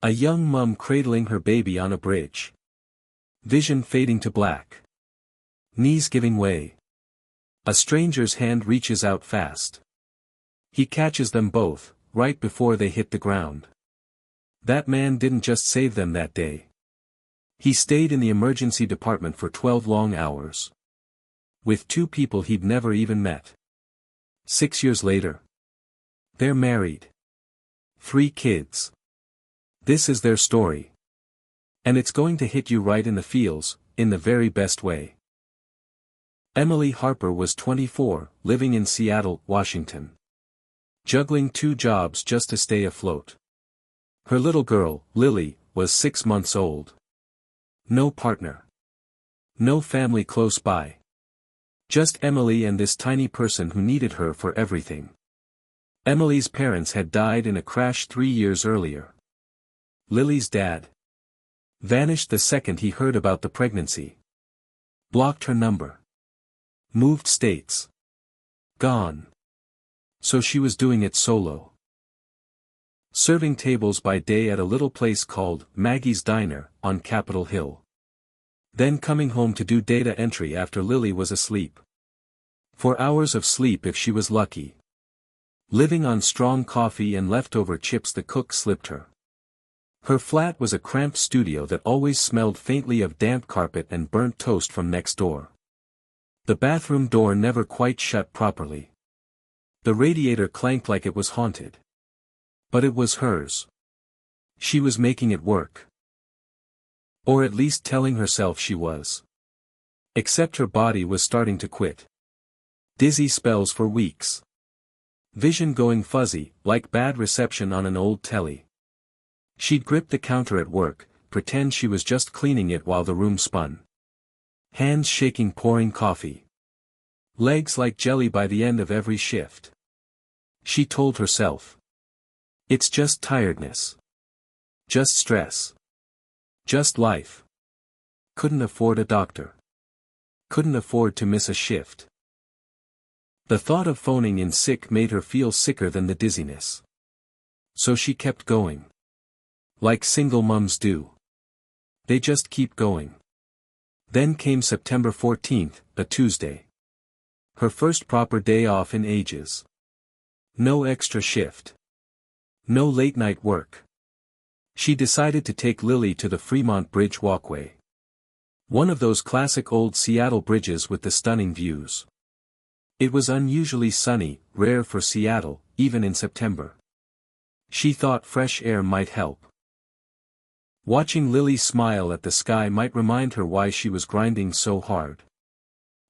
A young mum cradling her baby on a bridge. Vision fading to black. Knees giving way. A stranger's hand reaches out fast. He catches them both, right before they hit the ground. That man didn't just save them that day. He stayed in the emergency department for 12 long hours. With two people he'd never even met. 6 years later. They're married. 3 kids. This is their story. And it's going to hit you right in the feels, in the very best way. Emily Harper was 24, living in Seattle, Washington. Juggling 2 jobs just to stay afloat. Her little girl, Lily, was 6 months old. No partner. No family close by. Just Emily and this tiny person who needed her for everything. Emily's parents had died in a crash 3 years earlier. Lily's dad vanished the second he heard about the pregnancy. Blocked her number. Moved states. Gone. So she was doing it solo. Serving tables by day at a little place called Maggie's Diner, on Capitol Hill. Then coming home to do data entry after Lily was asleep. 4 hours of sleep if she was lucky. Living on strong coffee and leftover chips the cook slipped her. Her flat was a cramped studio that always smelled faintly of damp carpet and burnt toast from next door. The bathroom door never quite shut properly. The radiator clanked like it was haunted. But it was hers. She was making it work. Or at least telling herself she was. Except her body was starting to quit. Dizzy spells for weeks. Vision going fuzzy, like bad reception on an old telly. She'd grip the counter at work, pretend she was just cleaning it while the room spun. Hands shaking pouring coffee. Legs like jelly by the end of every shift. She told herself. It's just tiredness. Just stress. Just life. Couldn't afford a doctor. Couldn't afford to miss a shift. The thought of phoning in sick made her feel sicker than the dizziness. So she kept going. Like single mums do. They just keep going. Then came September 14th, a Tuesday. Her first proper day off in ages. No extra shift. No late-night work. She decided to take Lily to the Fremont Bridge walkway. One of those classic old Seattle bridges with the stunning views. It was unusually sunny, rare for Seattle, even in September. She thought fresh air might help. Watching Lily smile at the sky might remind her why she was grinding so hard.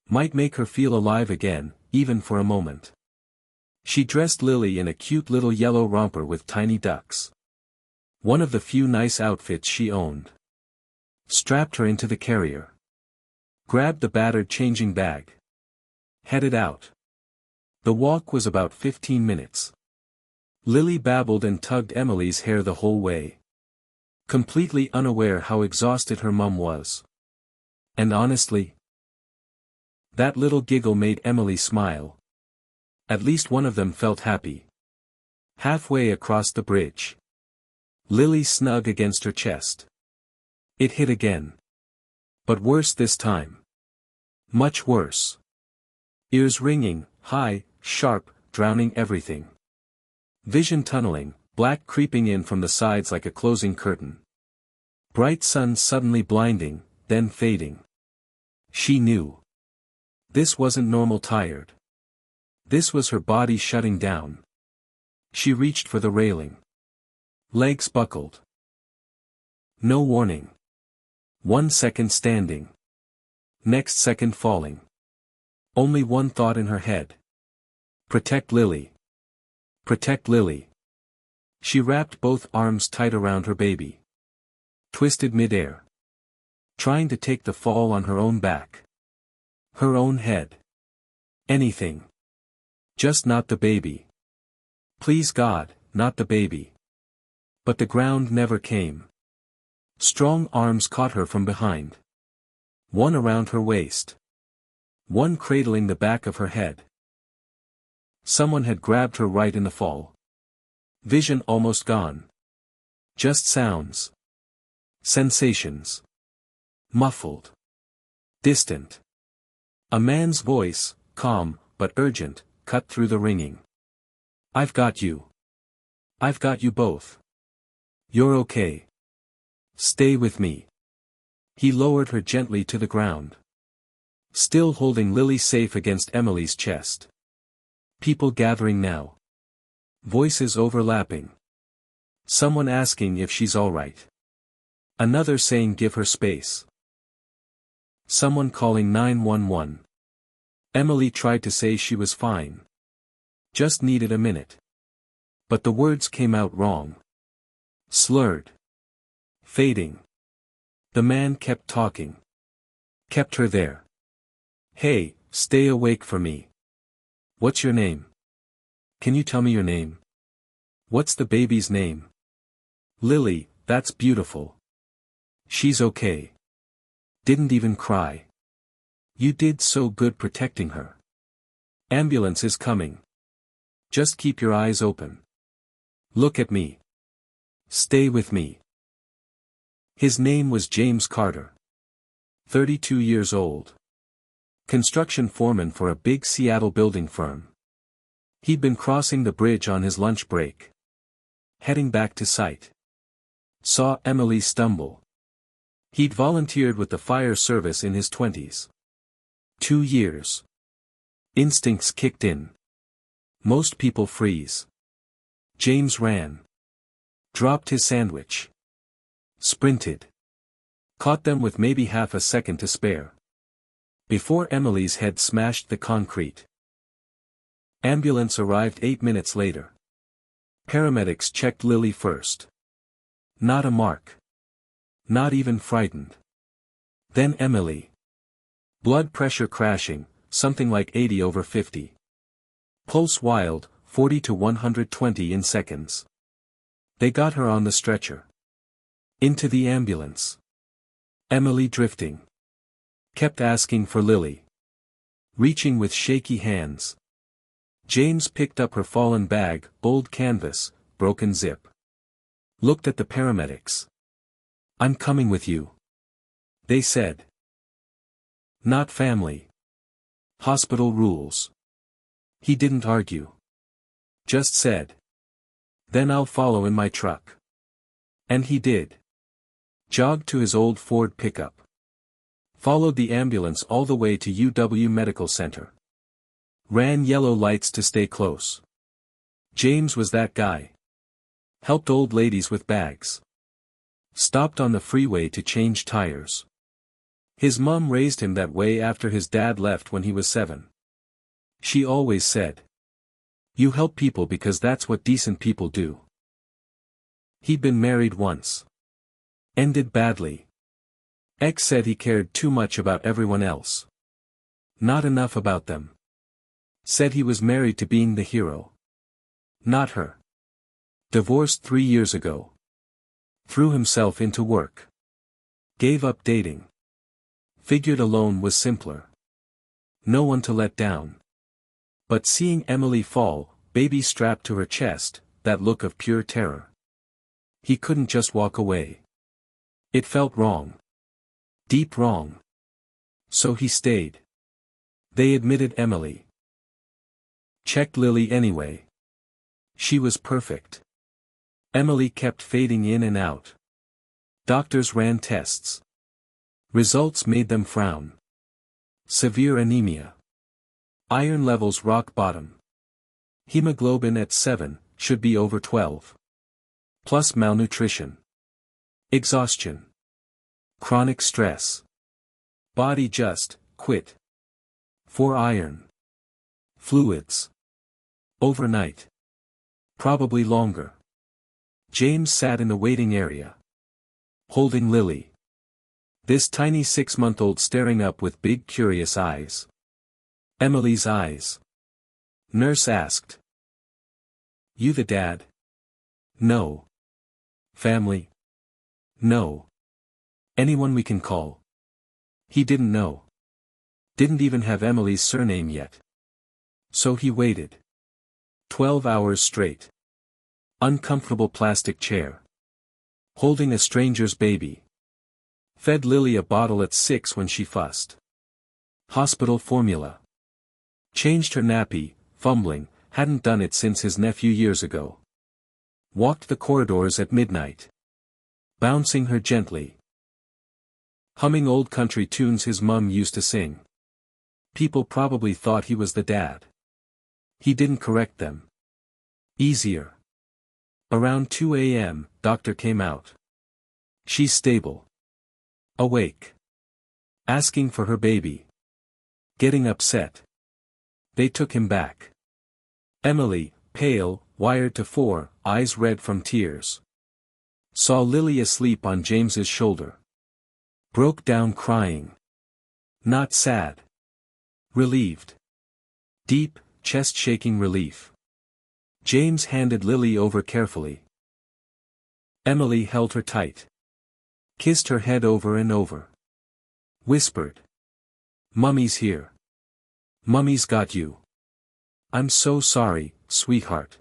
Might make her feel alive again, even for a moment. She dressed Lily in a cute little yellow romper with tiny ducks. One of the few nice outfits she owned. Strapped her into the carrier. Grabbed the battered changing bag. Headed out. The walk was about 15 minutes. Lily babbled and tugged Emily's hair the whole way. Completely unaware how exhausted her mum was. And honestly, that little giggle made Emily smile. At least one of them felt happy. Halfway across the bridge. Lily snug against her chest. It hit again. But worse this time. Much worse. Ears ringing, high, sharp, drowning everything. Vision tunneling, black creeping in from the sides like a closing curtain. Bright sun suddenly blinding, then fading. She knew. This wasn't normal tired. This was her body shutting down. She reached for the railing. Legs buckled. No warning. 1 second standing. Next second falling. Only one thought in her head. Protect Lily. Protect Lily. She wrapped both arms tight around her baby. Twisted midair. Trying to take the fall on her own back. Her own head. Anything. Just not the baby. Please God, not the baby. But the ground never came. Strong arms caught her from behind. One around her waist. One cradling the back of her head. Someone had grabbed her right in the fall. Vision almost gone. Just sounds. Sensations. Muffled. Distant. A man's voice, calm, but urgent, cut through the ringing. I've got you. I've got you both. You're okay. Stay with me. He lowered her gently to the ground. Still holding Lily safe against Emily's chest. People gathering now. Voices overlapping. Someone asking if she's alright. Another saying give her space. Someone calling 911. Emily tried to say she was fine. Just needed a minute. But the words came out wrong. Slurred. Fading. The man kept talking. Kept her there. Hey, stay awake for me. What's your name? Can you tell me your name? What's the baby's name? Lily, that's beautiful. She's okay. Didn't even cry. You did so good protecting her. Ambulance is coming. Just keep your eyes open. Look at me. Stay with me. His name was James Carter. 32 years old. Construction foreman for a big Seattle building firm. He'd been crossing the bridge on his lunch break. Heading back to site. Saw Emily stumble. He'd volunteered with the fire service in his 20s. 2 years. Instincts kicked in. Most people freeze. James ran. Dropped his sandwich. Sprinted. Caught them with maybe half a second to spare. Before Emily's head smashed the concrete. Ambulance arrived 8 minutes later. Paramedics checked Lily first. Not a mark. Not even frightened. Then Emily. Blood pressure crashing, something like 80/50. Pulse wild, 40 to 120 in seconds. They got her on the stretcher. Into the ambulance. Emily drifting. Kept asking for Lily. Reaching with shaky hands. James picked up her fallen bag, old canvas, broken zip. Looked at the paramedics. I'm coming with you. They said. Not family. Hospital rules. He didn't argue. Just said. Then I'll follow in my truck. And he did. Jogged to his old Ford pickup. Followed the ambulance all the way to UW Medical Center. Ran yellow lights to stay close. James was that guy. Helped old ladies with bags. Stopped on the freeway to change tires. His mom raised him that way after his dad left when he was 7. She always said. You help people because that's what decent people do. He'd been married once. Ended badly. Ex said he cared too much about everyone else. Not enough about them. Said he was married to being the hero. Not her. Divorced 3 years ago. Threw himself into work. Gave up dating. Figured alone was simpler. No one to let down. But seeing Emily fall, baby strapped to her chest, that look of pure terror. He couldn't just walk away. It felt wrong. Deep wrong. So he stayed. They admitted Emily. Checked Lily anyway. She was perfect. Emily kept fading in and out. Doctors ran tests. Results made them frown. Severe anemia. Iron levels rock bottom. Hemoglobin at 7, should be over 12. Plus malnutrition. Exhaustion. Chronic stress. Body just, quit. 4 iron. Fluids. Overnight. Probably longer. James sat in the waiting area. Holding Lily. This tiny 6-month-old staring up with big curious eyes. Emily's eyes. Nurse asked. You the dad? No. Family? No. Anyone we can call? He didn't know. Didn't even have Emily's surname yet. So he waited. 12 hours straight. Uncomfortable plastic chair. Holding a stranger's baby. Fed Lily a bottle at 6 when she fussed. Hospital formula. Changed her nappy, fumbling, hadn't done it since his nephew years ago. Walked the corridors at midnight. Bouncing her gently. Humming old country tunes his mum used to sing. People probably thought he was the dad. He didn't correct them. Easier. Around 2 a.m., doctor came out. She's stable. Awake. Asking for her baby. Getting upset. They took him back. Emily, pale, wired to 4, eyes red from tears. Saw Lily asleep on James's shoulder. Broke down crying. Not sad. Relieved. Deep, chest-shaking relief. James handed Lily over carefully. Emily held her tight. Kissed her head over and over. Whispered. Mummy's here. Mummy's got you. I'm so sorry, sweetheart.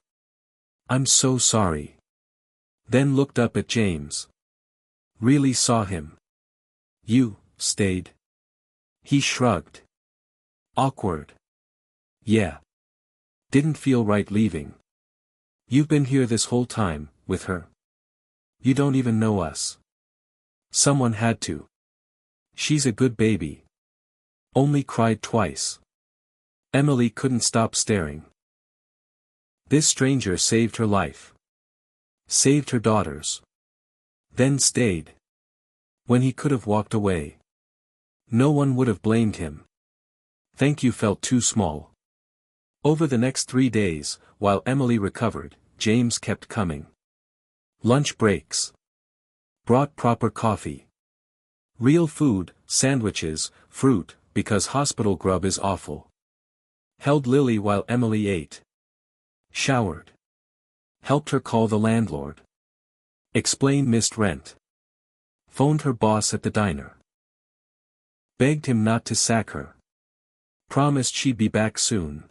I'm so sorry. Then looked up at James. Really saw him. You, stayed? He shrugged. Awkward. Yeah. Didn't feel right leaving. You've been here this whole time, with her. You don't even know us. Someone had to. She's a good baby. Only cried twice. Emily couldn't stop staring. This stranger saved her life. Saved her daughter's. Then stayed. When he could have walked away. No one would have blamed him. Thank you felt too small. Over the next 3 days, while Emily recovered, James kept coming. Lunch breaks. Brought proper coffee. Real food, sandwiches, fruit, because hospital grub is awful. Held Lily while Emily ate. Showered. Helped her call the landlord. Explain missed rent. Phoned her boss at the diner. Begged him not to sack her. Promised she'd be back soon.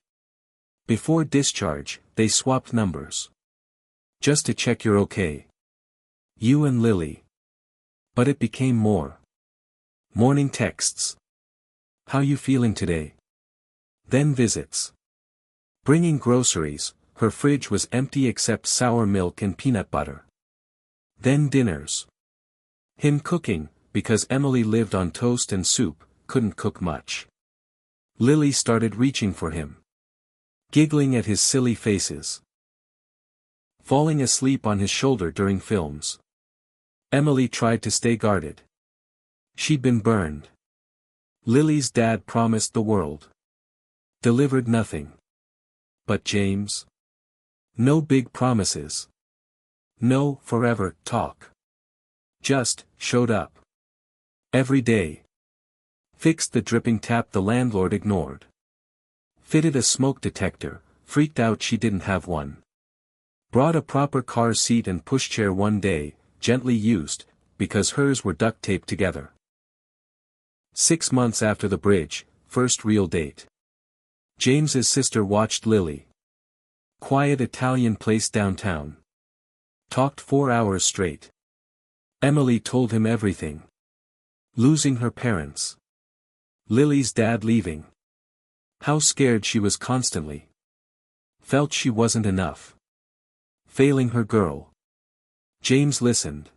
Before discharge, they swapped numbers. Just to check you're okay. You and Lily. But it became more. Morning texts. How you feeling today? Then visits. Bringing groceries, her fridge was empty except sour milk and peanut butter. Then dinners. Him cooking, because Emily lived on toast and soup, couldn't cook much. Lily started reaching for him. Giggling at his silly faces. Falling asleep on his shoulder during films. Emily tried to stay guarded. She'd been burned. Lily's dad promised the world. Delivered nothing. But James? No big promises. No forever talk. Just showed up. Every day. Fixed the dripping tap the landlord ignored. Fitted a smoke detector, freaked out she didn't have one. Brought a proper car seat and pushchair one day, gently used, because hers were duct taped together. 6 months after the bridge, first real date. James's sister watched Lily. Quiet Italian place downtown. Talked 4 hours straight. Emily told him everything. Losing her parents. Lily's dad leaving. How scared she was constantly. Felt she wasn't enough. Failing her girl. James listened.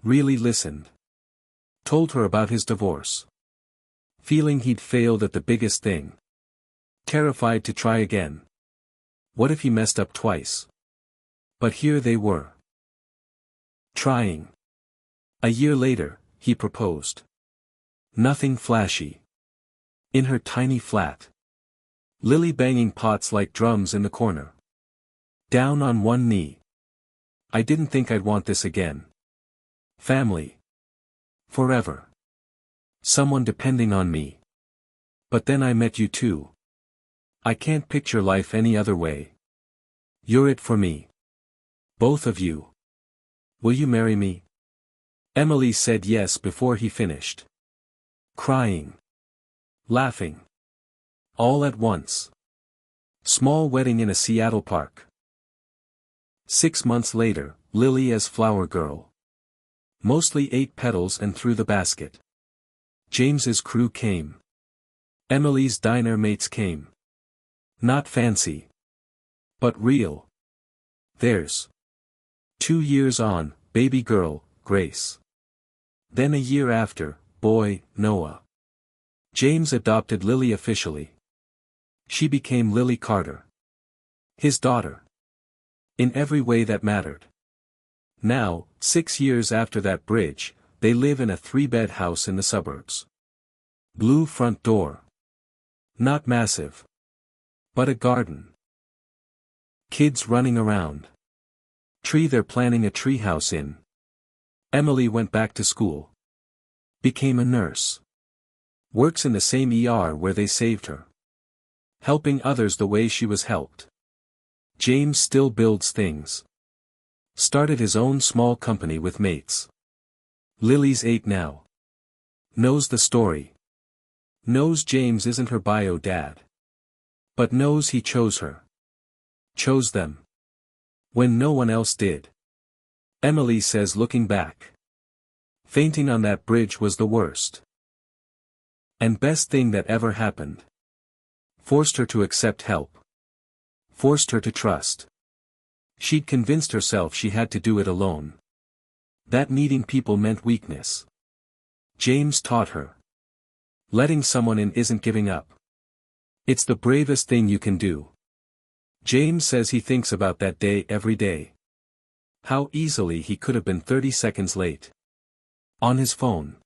Really listened. Told her about his divorce. Feeling he'd failed at the biggest thing. Terrified to try again. What if he messed up twice? But here they were. Trying. A year later, he proposed. Nothing flashy. In her tiny flat. Lily banging pots like drums in the corner. Down on one knee. I didn't think I'd want this again. Family. Forever. Someone depending on me. But then I met you too. I can't picture life any other way. You're it for me. Both of you. Will you marry me? Emily said yes before he finished. Crying. Laughing. All at once. Small wedding in a Seattle park. 6 months later, Lily as flower girl. Mostly 8 petals and through the basket. James's crew came. Emily's diner mates came. Not fancy. But real. Theirs. 2 years on, baby girl, Grace. Then a year after, boy, Noah. James adopted Lily officially. She became Lily Carter. His daughter. In every way that mattered. Now, 6 years after that bridge, they live in a 3-bed house in the suburbs. Blue front door. Not massive. But a garden. Kids running around. Tree they're planning a treehouse in. Emily went back to school. Became a nurse. Works in the same ER where they saved her. Helping others the way she was helped. James still builds things. Started his own small company with mates. Lily's 8 now. Knows the story. Knows James isn't her bio dad. But knows he chose her. Chose them. When no one else did. Emily says looking back. Fainting on that bridge was the worst. And best thing that ever happened. Forced her to accept help. Forced her to trust. She'd convinced herself she had to do it alone. That needing people meant weakness. James taught her. Letting someone in isn't giving up. It's the bravest thing you can do. James says he thinks about that day every day. How easily he could have been 30 seconds late. On his phone.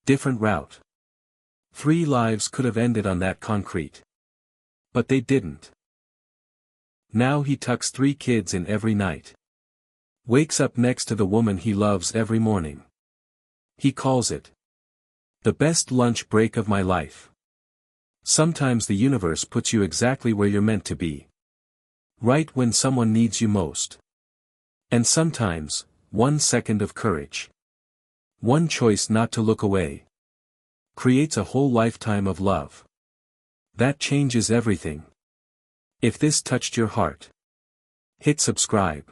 Different route. 3 lives could have ended on that concrete. But they didn't. Now he tucks 3 kids in every night. Wakes up next to the woman he loves every morning. He calls it the best lunch break of my life. Sometimes the universe puts you exactly where you're meant to be. Right when someone needs you most. And sometimes, 1 second of courage. One choice not to look away. Creates a whole lifetime of love. That changes everything. If this touched your heart, hit subscribe.